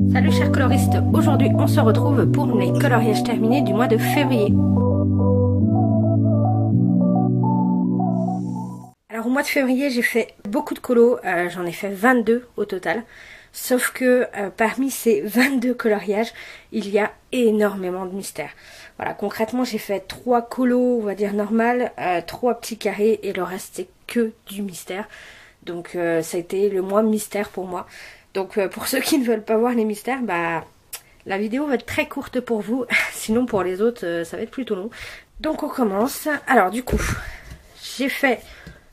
Salut chers coloristes, aujourd'hui on se retrouve pour les coloriages terminés du mois de février. Alors au mois de février j'ai fait beaucoup de colos, j'en ai fait 22 au total. Sauf que parmi ces 22 coloriages, il y a énormément de mystères. Voilà, concrètement j'ai fait 3 colos, on va dire normal, 3 petits carrés et le reste c'est que du mystère. Donc ça a été le mois mystère pour moi. Donc pour ceux qui ne veulent pas voir les mystères, bah la vidéo va être très courte pour vous. Sinon pour les autres ça va être plutôt long. Donc on commence. Alors du coup, j'ai fait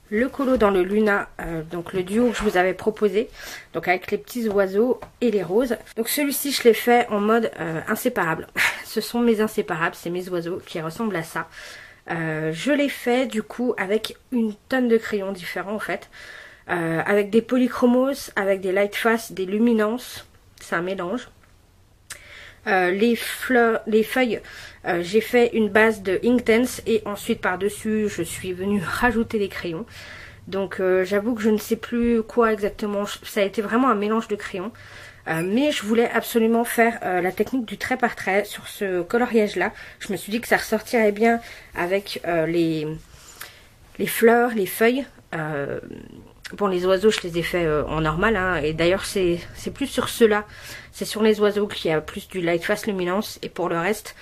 le colo dans le Luna, donc le duo que je vous avais proposé, donc avec les petits oiseaux et les roses. Donc celui-ci je l'ai fait en mode inséparable. Ce sont mes inséparables, c'est mes oiseaux qui ressemblent à ça. Je l'ai fait du coup avec une tonne de crayons différents en fait. Avec des polychromos, avec des lightface, des luminances, c'est un mélange. Les feuilles, j'ai fait une base de Inktense et ensuite par dessus je suis venue rajouter des crayons. Donc j'avoue que je ne sais plus quoi exactement, ça a été vraiment un mélange de crayons. Mais je voulais absolument faire la technique du trait par trait sur ce coloriage là. Je me suis dit que ça ressortirait bien avec les fleurs, les feuilles. Bon, les oiseaux je les ai fait en normal hein, et d'ailleurs c'est plus sur ceux-là, c'est sur les oiseaux qu'il y a plus du lightface luminance et pour le reste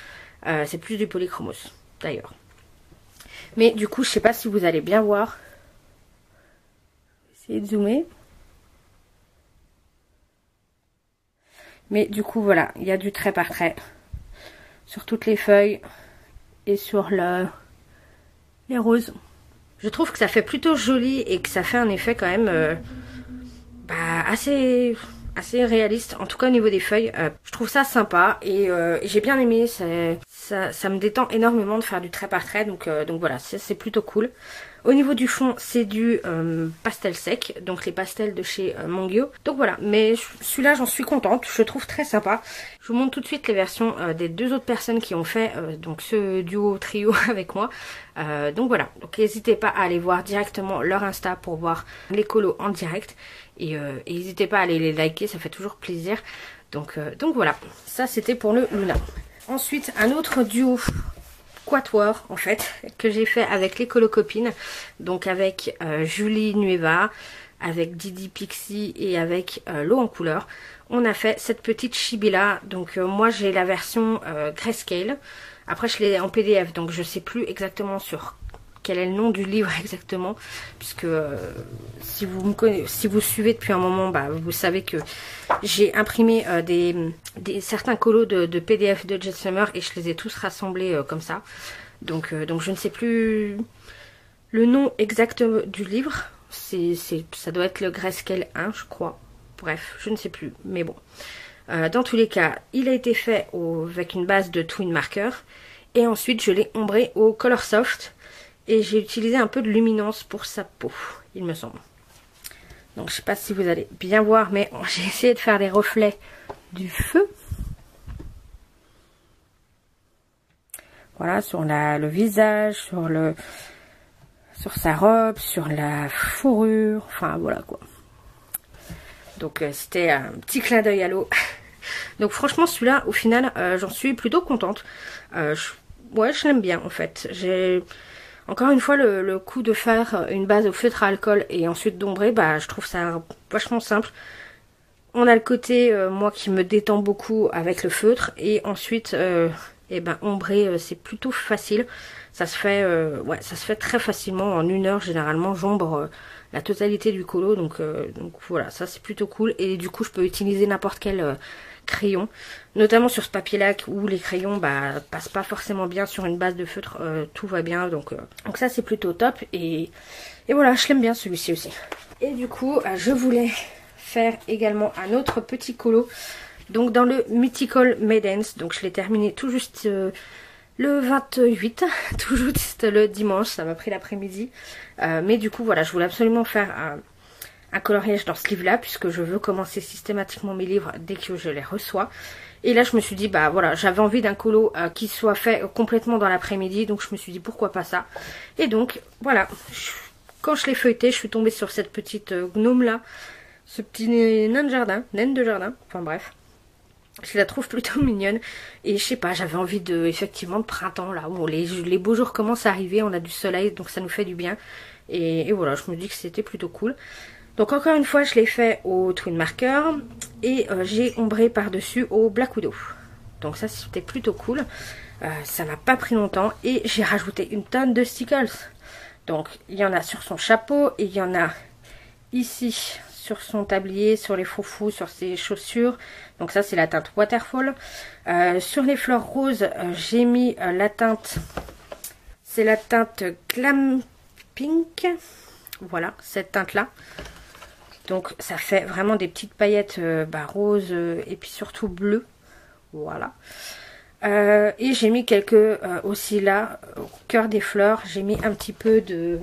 c'est plus du polychromos d'ailleurs. Mais du coup je sais pas si vous allez bien voir, essayez de zoomer. Mais du coup voilà, il y a du trait par trait sur toutes les feuilles et sur les roses. Je trouve que ça fait plutôt joli et que ça fait un effet quand même assez réaliste. En tout cas au niveau des feuilles, je trouve ça sympa et j'ai bien aimé. Ça me détend énormément de faire du trait par trait, donc voilà, c'est plutôt cool. Au niveau du fond, c'est du pastel sec, donc les pastels de chez Mangyo. Donc voilà, mais celui-là j'en suis contente, je le trouve très sympa. Je vous montre tout de suite les versions des deux autres personnes qui ont fait donc ce duo trio avec moi. Donc voilà, donc n'hésitez pas à aller voir directement leur Insta pour voir les colos en direct. Et n'hésitez pas à aller les liker, ça fait toujours plaisir. Donc voilà, ça c'était pour le Luna. Ensuite, un autre duo quatuor en fait que j'ai fait avec les colocopines, donc avec Julie Nueva, avec Didi Pixie et avec l'eau en couleur. On a fait cette petite Shibila, donc moi j'ai la version grayscale, après je l'ai en PDF donc je sais plus exactement sur quel est le nom du livre exactement, puisque si vous suivez depuis un moment, bah, vous savez que j'ai imprimé certains colos de PDF de Jet Summer et je les ai tous rassemblés comme ça. Donc je ne sais plus le nom exact du livre, ça doit être le Grayscale 1 je crois, bref je ne sais plus, mais bon. Dans tous les cas, il a été fait avec une base de Twin Marker et ensuite je l'ai ombré au Color Soft. Et j'ai utilisé un peu de luminance pour sa peau, il me semble. Donc je sais pas si vous allez bien voir, mais j'ai essayé de faire les reflets du feu. Voilà, sur le visage, sur sa robe, sur la fourrure, enfin voilà quoi. Donc c'était un petit clin d'œil à l'eau. Donc franchement celui-là, au final, j'en suis plutôt contente. Ouais, je l'aime bien en fait. Encore une fois, le coup de faire une base au feutre à alcool et ensuite d'ombrer, bah je trouve ça vachement simple. On a le côté, moi, qui me détend beaucoup avec le feutre, et ensuite, ombrer, c'est plutôt facile. Ça se fait, ça se fait très facilement, en 1 heure, généralement, j'ombre la totalité du colo, donc voilà, ça c'est plutôt cool, et du coup, je peux utiliser n'importe quel crayon, notamment sur ce papier lac où les crayons passent pas forcément bien sur une base de feutre, tout va bien, donc ça c'est plutôt top, et voilà, je l'aime bien celui-ci aussi. Et du coup je voulais faire également un autre petit colo, donc dans le Mythical Maidens, donc je l'ai terminé tout juste le 28, tout juste le dimanche, ça m'a pris l'après-midi, mais du coup voilà, je voulais absolument faire un coloriage dans ce livre là puisque je veux commencer systématiquement mes livres dès que je les reçois. Et là je me suis dit bah voilà, j'avais envie d'un colo qui soit fait complètement dans l'après-midi, donc je me suis dit pourquoi pas ça. Et donc voilà, quand je l'ai feuilleté, je suis tombée sur cette petite gnome là, ce petit nain de jardin, enfin bref. Je la trouve plutôt mignonne. Et je sais pas, j'avais envie de, effectivement, de printemps là. Bon, les beaux jours commencent à arriver, on a du soleil, donc ça nous fait du bien. Et voilà, je me dis que c'était plutôt cool. Donc encore une fois, je l'ai fait au Twin Marker. Et j'ai ombré par-dessus au Black Widow. Donc ça, c'était plutôt cool. Ça m'a pas pris longtemps. Et j'ai rajouté une tonne de stickers. Donc il y en a sur son chapeau. Et il y en a ici sur son tablier, sur les froufrous, sur ses chaussures. Donc ça c'est la teinte Waterfall. Sur les fleurs roses, j'ai mis la teinte, c'est la teinte Glam Pink. Voilà, cette teinte là. Donc ça fait vraiment des petites paillettes roses et puis surtout bleues. Voilà. Et j'ai mis quelques aussi là, au cœur des fleurs, j'ai mis un petit peu de...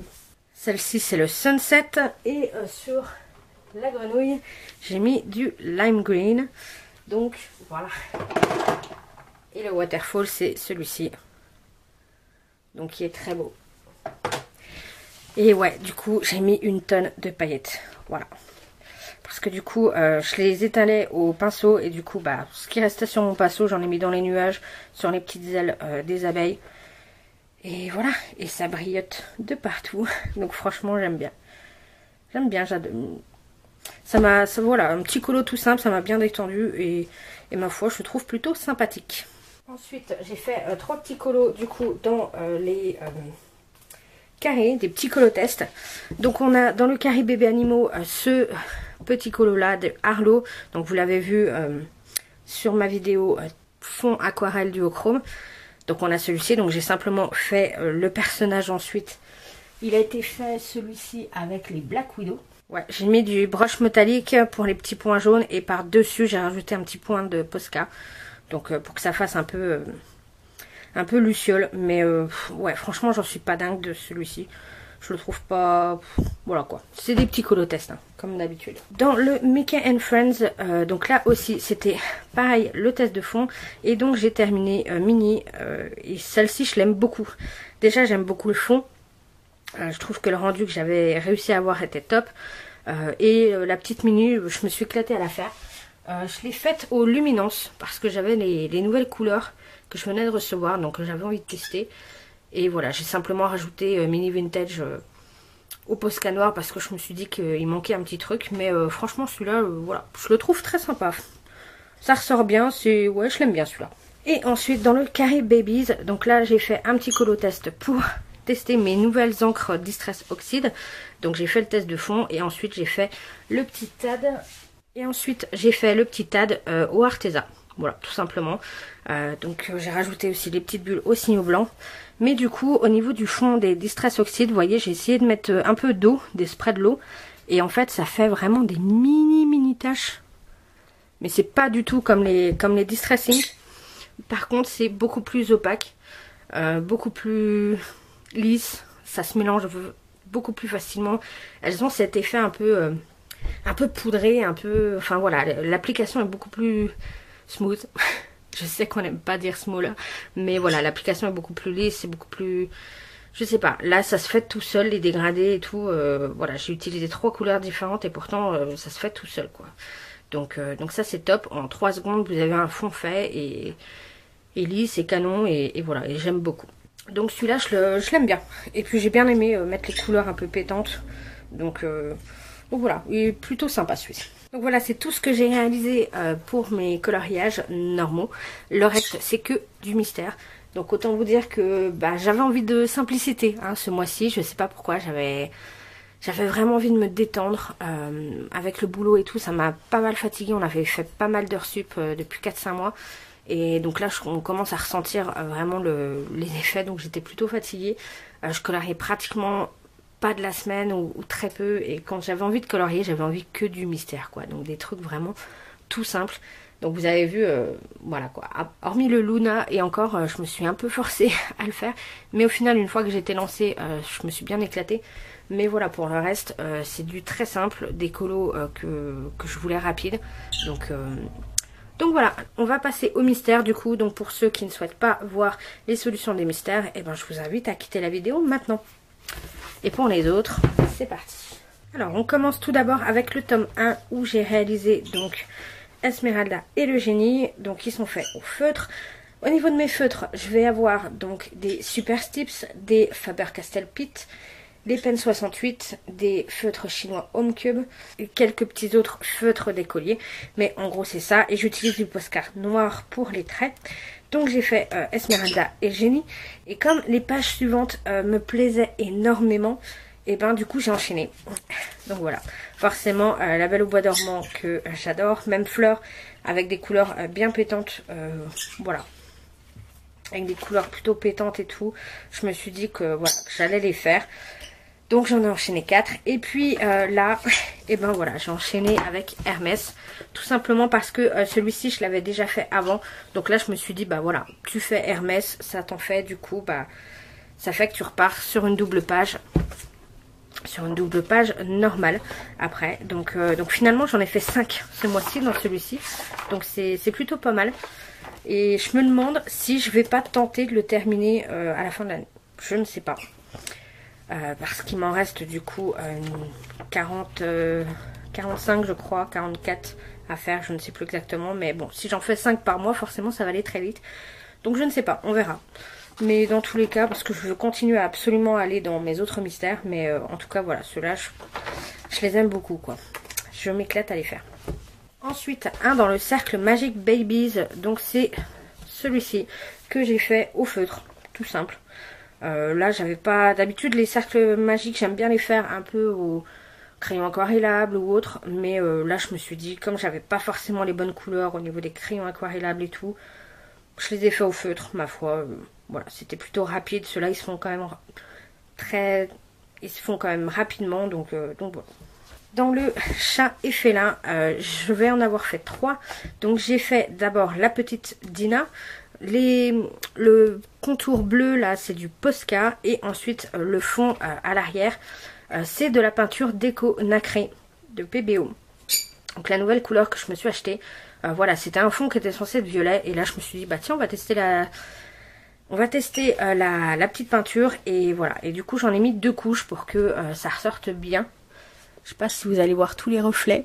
Celle-ci c'est le Sunset. Et sur la grenouille, j'ai mis du lime green. Donc voilà. Et le waterfall, c'est celui-ci. Donc qui est très beau. Et ouais, du coup, j'ai mis une tonne de paillettes. Voilà. Parce que du coup, je les étalais au pinceau. Et du coup, ce qui restait sur mon pinceau, j'en ai mis dans les nuages, sur les petites ailes des abeilles. Et voilà. Et ça brillote de partout. Donc franchement, j'aime bien. J'aime bien, j'adore. Voilà, un petit colo tout simple, ça m'a bien détendu et ma foi, je le trouve plutôt sympathique. Ensuite, j'ai fait 3 petits colos du coup dans les carrés, des petits colos test. Donc on a dans le carré bébé animaux ce petit colo là de Arlo. Donc vous l'avez vu sur ma vidéo fond aquarelle duochrome. Donc on a celui-ci, donc j'ai simplement fait le personnage ensuite. Il a été fait celui-ci avec les Black Widow. Ouais, j'ai mis du broche métallique pour les petits points jaunes et par-dessus j'ai rajouté un petit point de Posca. Donc pour que ça fasse un peu luciole. Mais ouais, franchement j'en suis pas dingue de celui-ci. Je le trouve pas... Voilà quoi. C'est des petits colotests, hein, comme d'habitude. Dans le Mickey and Friends, donc là aussi c'était pareil, le test de fond. Et donc j'ai terminé Minnie. Et celle-ci je l'aime beaucoup. Déjà j'aime beaucoup le fond. Je trouve que le rendu que j'avais réussi à avoir était top. Et la petite Minnie, je me suis éclatée à la faire. Je l'ai faite aux luminances parce que j'avais les nouvelles couleurs que je venais de recevoir. Donc j'avais envie de tester. Et voilà, j'ai simplement rajouté Minnie Vintage au Posca noir parce que je me suis dit qu'il manquait un petit truc. Mais franchement celui-là, voilà, je le trouve très sympa. Ça ressort bien, ouais, je l'aime bien celui-là. Et ensuite dans le carré Babies, donc là j'ai fait un petit colo test pour tester mes nouvelles encres Distress Oxide. Donc j'ai fait le test de fond et ensuite j'ai fait le petit tad. Et ensuite j'ai fait le petit tad au Arteza. Voilà, tout simplement. Donc j'ai rajouté aussi les petites bulles au signaux blanc. Mais du coup au niveau du fond des Distress Oxide, vous voyez, j'ai essayé de mettre un peu d'eau, des sprays de l'eau. Et en fait ça fait vraiment des mini taches. Mais c'est pas du tout comme les Distressing. Par contre c'est beaucoup plus opaque. Beaucoup plus lisse, ça se mélange beaucoup plus facilement. Elles ont cet effet un peu poudré, un peu... Enfin voilà, l'application est beaucoup plus smooth. Je sais qu'on n'aime pas dire smooth, mais voilà, l'application est beaucoup plus lisse, c'est beaucoup plus... Je sais pas, là ça se fait tout seul, les dégradés et tout. Voilà, j'ai utilisé 3 couleurs différentes et pourtant ça se fait tout seul quoi. Donc ça c'est top, en 3 secondes vous avez un fond fait et lisse et canon et voilà, et j'aime beaucoup. Donc celui-là je l'aime bien. Et puis j'ai bien aimé mettre les couleurs un peu pétantes. Donc voilà, il est plutôt sympa celui-ci. Donc voilà, c'est tout ce que j'ai réalisé pour mes coloriages normaux. Le reste c'est que du mystère. Donc autant vous dire que j'avais envie de simplicité hein, ce mois-ci. Je sais pas pourquoi, j'avais vraiment envie de me détendre avec le boulot et tout. Ça m'a pas mal fatiguée, on avait fait pas mal d'heures sup depuis 4-5 mois. Et donc là on commence à ressentir vraiment les effets, donc j'étais plutôt fatiguée. Je coloriais pratiquement pas de la semaine ou très peu, et quand j'avais envie de colorier, j'avais envie que du mystère quoi, donc des trucs vraiment tout simples. Donc vous avez vu, voilà quoi, hormis le Luna, et encore je me suis un peu forcée à le faire, mais au final une fois que j'étais lancée, je me suis bien éclatée. Mais voilà, pour le reste, c'est du très simple, des colos que je voulais rapide. Donc voilà, on va passer au mystère du coup. Donc pour ceux qui ne souhaitent pas voir les solutions des mystères, je vous invite à quitter la vidéo maintenant. Et pour les autres, c'est parti. Alors on commence tout d'abord avec le tome 1 où j'ai réalisé donc Esmeralda et le Génie, donc qui sont faits au feutre. Au niveau de mes feutres, je vais avoir donc des Super Stips, des Faber-Castell Pitt, des Pen 68, des feutres chinois Home Cube et quelques petits autres feutres d'écolier. Mais en gros c'est ça, et j'utilise du Posca noir pour les traits. Donc j'ai fait Esmeralda et Génie, et comme les pages suivantes me plaisaient énormément, et ben du coup j'ai enchaîné. Donc voilà, forcément La Belle au Bois dormant que j'adore, même Fleur avec des couleurs bien pétantes, voilà, avec des couleurs plutôt pétantes et tout. Je me suis dit que voilà, que j'allais les faire. Donc j'en ai enchaîné 4. Et puis là, et ben voilà, j'ai enchaîné avec Hermès. Tout simplement parce que celui-ci, je l'avais déjà fait avant. Donc là, je me suis dit, bah voilà, tu fais Hermès, ça t'en fait du coup, bah ça fait que tu repars sur une double page. Sur une double page normale après. Donc finalement, j'en ai fait 5 ce mois-ci dans celui-ci. Donc c'est plutôt pas mal. Et je me demande si je vais pas tenter de le terminer à la fin de l'année. Je ne sais pas. Parce qu'il m'en reste du coup 45 je crois, 44 à faire, je ne sais plus exactement. Mais bon, si j'en fais 5 par mois, forcément ça va aller très vite. Donc je ne sais pas, on verra. Mais dans tous les cas, parce que je veux continuer à absolument aller dans mes autres mystères. Mais en tout cas, voilà, ceux-là, je les aime beaucoup, quoi. Je m'éclate à les faire. Ensuite, un dans le cercle Magic Babies. Donc c'est celui-ci que j'ai fait au feutre, tout simple. Là, j'avais pas... D'habitude, les cercles magiques, j'aime bien les faire un peu au crayon aquarellable ou autre. Mais là, je me suis dit, comme j'avais pas forcément les bonnes couleurs au niveau des crayons aquarellables et tout, je les ai fait au feutre, ma foi. Voilà, c'était plutôt rapide. Ceux-là, ils se font quand même rapidement, donc voilà. Dans le chat et félin, je vais en avoir fait 3. Donc j'ai fait d'abord la petite Dina. Le contour bleu là, c'est du Posca. Et ensuite le fond à l'arrière, c'est de la peinture Déco Nacré de PBO. Donc la nouvelle couleur que je me suis achetée. Voilà, c'était un fond qui était censé être violet. Et là je me suis dit, bah tiens, on va tester la petite peinture. Et voilà, et du coup j'en ai mis 2 couches pour que ça ressorte bien. Je sais pas si vous allez voir tous les reflets.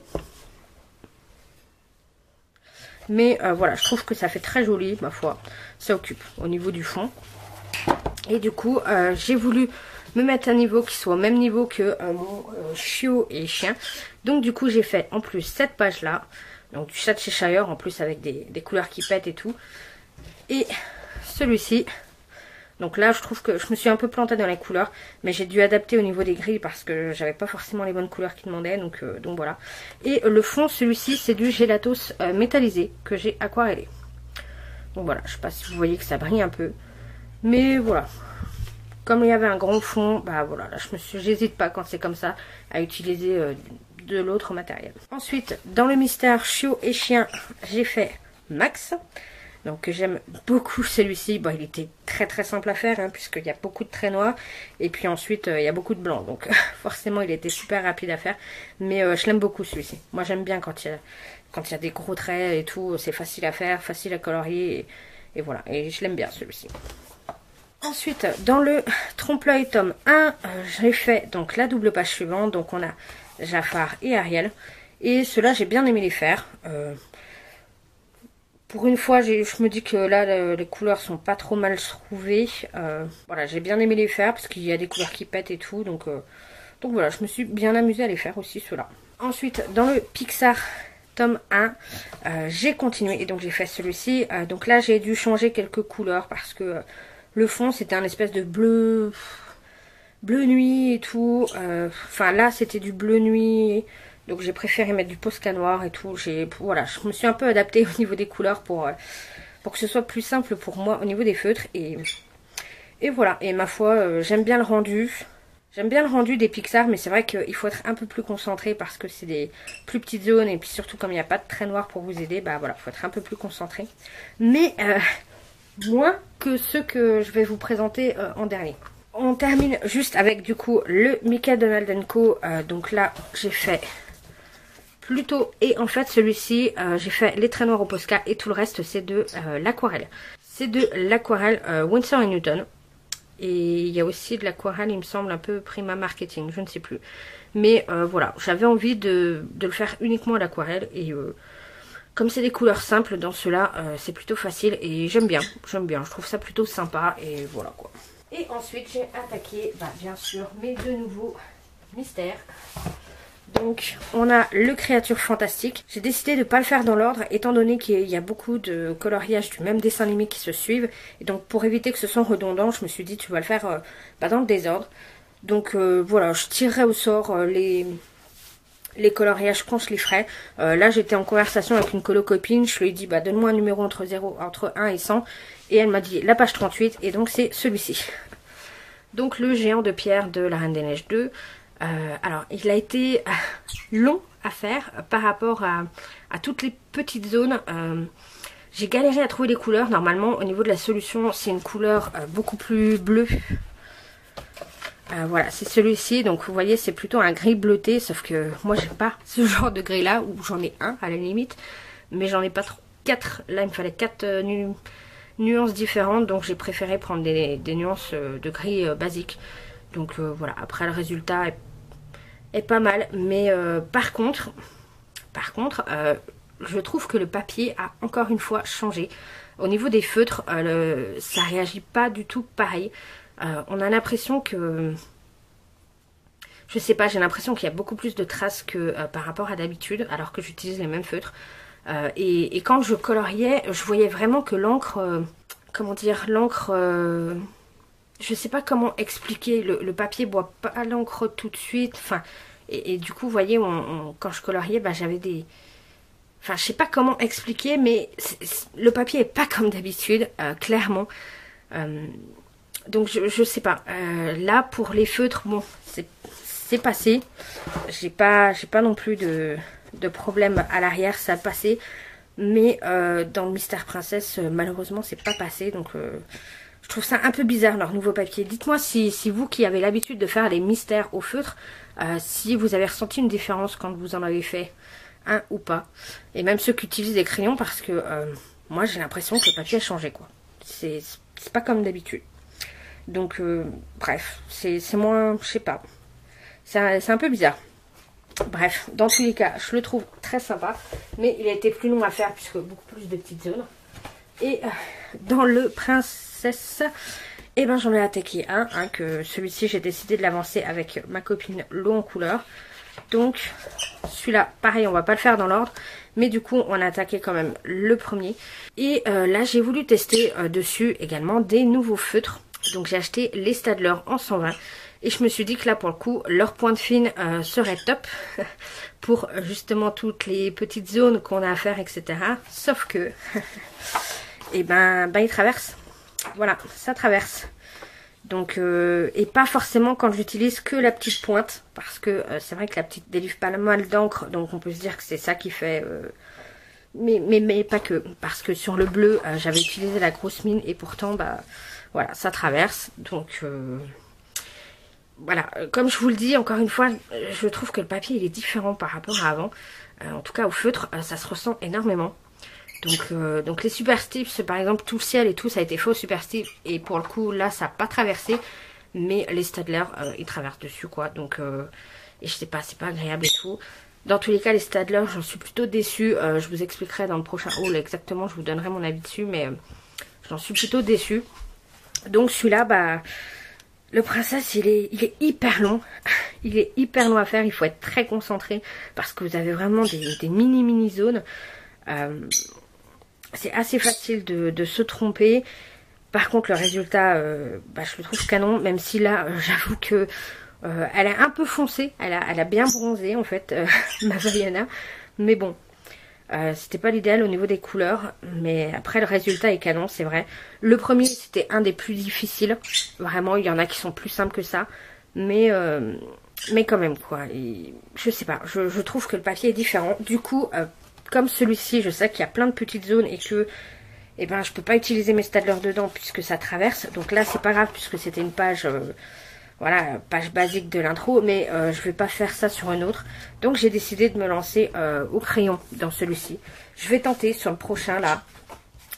Mais voilà, je trouve que ça fait très joli, ma foi. Ça occupe au niveau du fond. Et du coup, j'ai voulu me mettre un niveau qui soit au même niveau que mon chiot et chien. Donc du coup, j'ai fait en plus cette page-là. Donc du chat de Cheshire, en plus avec des couleurs qui pètent et tout. Et celui-ci. Donc là, je trouve que je me suis un peu plantée dans les couleurs. Mais j'ai dû adapter au niveau des grilles parce que j'avais pas forcément les bonnes couleurs qu'ils demandaient. Donc voilà. Et le fond, celui-ci, c'est du Gelatos métallisé que j'ai aquarellé. Donc voilà, je sais pas si vous voyez que ça brille un peu. Mais voilà. Comme il y avait un grand fond, bah voilà, là j'hésite pas quand c'est comme ça à utiliser de l'autre matériel. Ensuite, dans le mystère chiot et chien, j'ai fait Max. Donc j'aime beaucoup celui-ci. Bon, il était très simple à faire hein, puisqu'il y a beaucoup de traits noirs. Et puis ensuite il y a beaucoup de blanc. Donc forcément il était super rapide à faire. Mais je l'aime beaucoup celui-ci. Moi j'aime bien quand il y a des gros traits et tout. C'est facile à faire, facile à colorier. Et voilà. Et je l'aime bien celui-ci. Ensuite dans le trompe-l'œil tome 1, j'ai fait donc la double page suivante. Donc on a Jafar et Ariel. Et ceux-là j'ai bien aimé les faire. Pour une fois, je me dis que là, les couleurs sont pas trop mal trouvées. Voilà, j'ai bien aimé les faire parce qu'il y a des couleurs qui pètent et tout. Donc voilà, je me suis bien amusée à les faire aussi, ceux-là. Ensuite, dans le Pixar tome 1, j'ai continué et donc j'ai fait celui-ci. Donc là, j'ai dû changer quelques couleurs parce que le fond, c'était un espèce de bleu nuit et tout. Enfin, là, c'était du bleu nuit. Donc j'ai préféré mettre du Posca noir et tout. Voilà, je me suis un peu adaptée au niveau des couleurs pour que ce soit plus simple pour moi au niveau des feutres. Et voilà, et ma foi, j'aime bien le rendu. J'aime bien le rendu des Pixar, mais c'est vrai qu'il faut être un peu plus concentré parce que c'est des plus petites zones. Et puis surtout comme il n'y a pas de trait noir pour vous aider, bah voilà, il faut être un peu plus concentré. Mais moins que ceux que je vais vous présenter en dernier. On termine juste avec du coup le Mickey Donald & Co. Donc là, j'ai fait... plutôt, et en fait celui-ci j'ai fait les traits noirs au Posca et tout le reste c'est de l'aquarelle. C'est de l'aquarelle Winsor & Newton. Et il y a aussi de l'aquarelle, il me semble, un peu Prima Marketing, je ne sais plus. Mais voilà, j'avais envie de le faire uniquement à l'aquarelle et Comme c'est des couleurs simples dans ceux-là, c'est plutôt facile et j'aime bien, je trouve ça plutôt sympa et voilà quoi. Et ensuite j'ai attaqué bien sûr mes deux nouveaux mystères. Donc on a le créature fantastique. J'ai décidé de ne pas le faire dans l'ordre étant donné qu'il y a beaucoup de coloriages du même dessin animé qui se suivent. Et donc pour éviter que ce soit redondant, je me suis dit tu vas le faire dans le désordre. Donc voilà, je tirerai au sort les coloriages quand je les ferai. Là j'étais en conversation avec une colo copine, je lui ai dit donne-moi un numéro entre 1 et 100. Et elle m'a dit la page 38 et donc c'est celui-ci. Donc le géant de pierre de la Reine des Neiges 2. Alors il a été long à faire par rapport à toutes les petites zones. J'ai galéré à trouver les couleurs. Normalement au niveau de la solution c'est une couleur beaucoup plus bleue. Voilà, c'est celui-ci, donc vous voyez c'est plutôt un gris bleuté, sauf que moi j'ai pas ce genre de gris là, ou j'en ai un à la limite, mais j'en ai pas trop, 4, là il me fallait 4 nuances différentes, donc j'ai préféré prendre des nuances de gris basique. Donc voilà, après le résultat est pas mal, mais par contre, je trouve que le papier a encore une fois changé. Au niveau des feutres, ça réagit pas du tout pareil. On a l'impression que... Je sais pas, j'ai l'impression qu'il y a beaucoup plus de traces que par rapport à d'habitude, alors que j'utilise les mêmes feutres. Et quand je coloriais, je voyais vraiment que l'encre... comment dire, l'encre... je sais pas comment expliquer, le papier boit pas l'encre tout de suite. Enfin, et du coup, vous voyez, quand je coloriais, j'avais des... Enfin, je sais pas comment expliquer, mais le papier est pas comme d'habitude, clairement. Donc je sais pas. Là pour les feutres, bon, c'est passé. J'ai pas non plus de problème à l'arrière, ça a passé. Mais dans le Mystère Princesse, malheureusement c'est pas passé. Donc je trouve ça un peu bizarre leur nouveau papier. Dites-moi si vous qui avez l'habitude de faire les mystères au feutre, si vous avez ressenti une différence quand vous en avez fait un ou pas. Et même ceux qui utilisent des crayons, parce que moi j'ai l'impression que le papier a changé quoi. C'est pas comme d'habitude. Donc bref, c'est moins, je sais pas, c'est un peu bizarre. Bref, dans tous les cas, je le trouve très sympa, mais il a été plus long à faire puisque beaucoup plus de petites zones. Et dans le Princesse, j'en ai attaqué un, que celui-ci j'ai décidé de l'avancer avec ma copine l'eau en couleur. Donc celui-là, pareil, on va pas le faire dans l'ordre, mais du coup on a attaqué quand même le premier. Et là j'ai voulu tester dessus également des nouveaux feutres. Donc j'ai acheté les Staedtler en 120 et je me suis dit que là pour le coup leur pointe fine serait top pour justement toutes les petites zones qu'on a à faire, etc. Sauf que il traverse. Voilà, ça traverse. Donc et pas forcément quand j'utilise que la petite pointe, parce que c'est vrai que la petite délivre pas mal d'encre, donc on peut se dire que c'est ça qui fait... mais pas que, parce que sur le bleu j'avais utilisé la grosse mine et pourtant voilà, ça traverse. Donc voilà, comme je vous le dis encore une fois, je trouve que le papier il est différent par rapport à avant. En tout cas au feutre, ça se ressent énormément. Donc les Super Stips, par exemple, tout le ciel et tout, ça a été fait au Super Stips. Et pour le coup, là, ça n'a pas traversé. Mais les Staedtler, ils traversent dessus, quoi. Donc, et je sais pas, c'est pas agréable et tout. Dans tous les cas, les Staedtler, j'en suis plutôt déçue. Je vous expliquerai dans le prochain haul exactement, je vous donnerai mon avis dessus. Mais j'en suis plutôt déçue. Donc celui-là, le Princesse, il est hyper long. Il est hyper long à faire. Il faut être très concentré parce que vous avez vraiment des mini zones. C'est assez facile de se tromper. Par contre, le résultat, je le trouve canon. Même si là, j'avoue que elle est un peu foncée. Elle a bien bronzé en fait, ma Vaiana. Mais bon, c'était pas l'idéal au niveau des couleurs. Mais après, le résultat est canon, c'est vrai. Le premier, c'était un des plus difficiles. Vraiment, il y en a qui sont plus simples que ça. Mais quand même, quoi. Et, je sais pas, je trouve que le papier est différent. Du coup... comme celui-ci, je sais qu'il y a plein de petites zones et que je peux pas utiliser mes Staedtler dedans puisque ça traverse. Donc là, c'est pas grave puisque c'était une page, voilà, page basique de l'intro. Mais je vais pas faire ça sur une autre. Donc j'ai décidé de me lancer au crayon dans celui-ci. Je vais tenter sur le prochain là.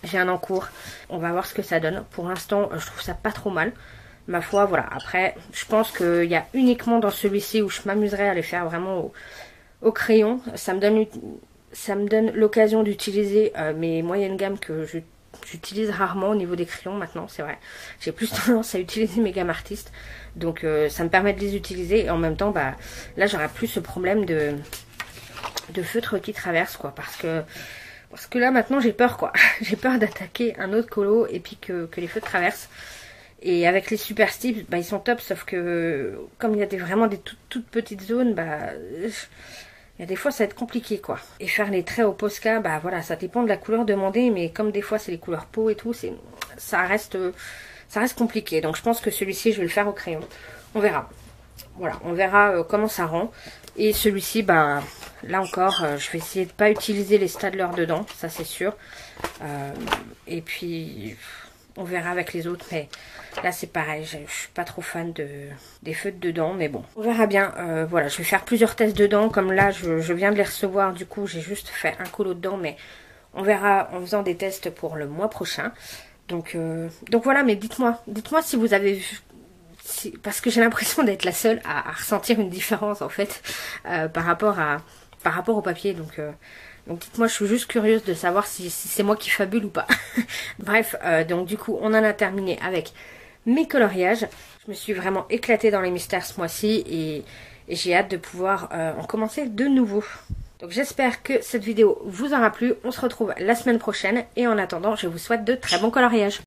J'ai un en cours. On va voir ce que ça donne. Pour l'instant, je trouve ça pas trop mal. Ma foi, voilà. Après, je pense qu'il y a uniquement dans celui-ci où je m'amuserai à les faire vraiment au crayon. Ça me donne ça me donne l'occasion d'utiliser mes moyennes gammes que j'utilise rarement au niveau des crayons maintenant, c'est vrai. J'ai plus tendance à utiliser mes gammes artistes. Donc ça me permet de les utiliser et en même temps, bah là j'aurai plus ce problème de feutre qui traverse quoi. Parce que là maintenant j'ai peur quoi. J'ai peur d'attaquer un autre colo et puis que les feutres traversent. Et avec les Super Stips, bah ils sont top, sauf que comme il y a vraiment des toutes petites zones, bah il y a des fois ça va être compliqué quoi. Et faire les traits au Posca, bah voilà, ça dépend de la couleur demandée, mais comme des fois c'est les couleurs peau et tout, ça reste compliqué. Donc je pense que celui-ci je vais le faire au crayon. On verra. Voilà, on verra comment ça rend. Et celui-ci, bah là encore, je vais essayer de pas utiliser les Staedtler dedans, ça c'est sûr. Et puis on verra avec les autres, mais là c'est pareil, je suis pas trop fan des feutres dedans, mais bon, on verra bien. Voilà, je vais faire plusieurs tests dedans, comme là je viens de les recevoir, du coup j'ai juste fait un colo dedans, mais on verra en faisant des tests pour le mois prochain. Donc voilà, mais dites-moi si vous avez vu, parce que j'ai l'impression d'être la seule à ressentir une différence en fait par rapport au papier, donc dites-moi, je suis juste curieuse de savoir si c'est moi qui fabule ou pas. Bref, donc du coup, on en a terminé avec mes coloriages. Je me suis vraiment éclatée dans les mystères ce mois-ci et j'ai hâte de pouvoir en commencer de nouveau. Donc j'espère que cette vidéo vous aura plu. On se retrouve la semaine prochaine et en attendant, je vous souhaite de très bons coloriages.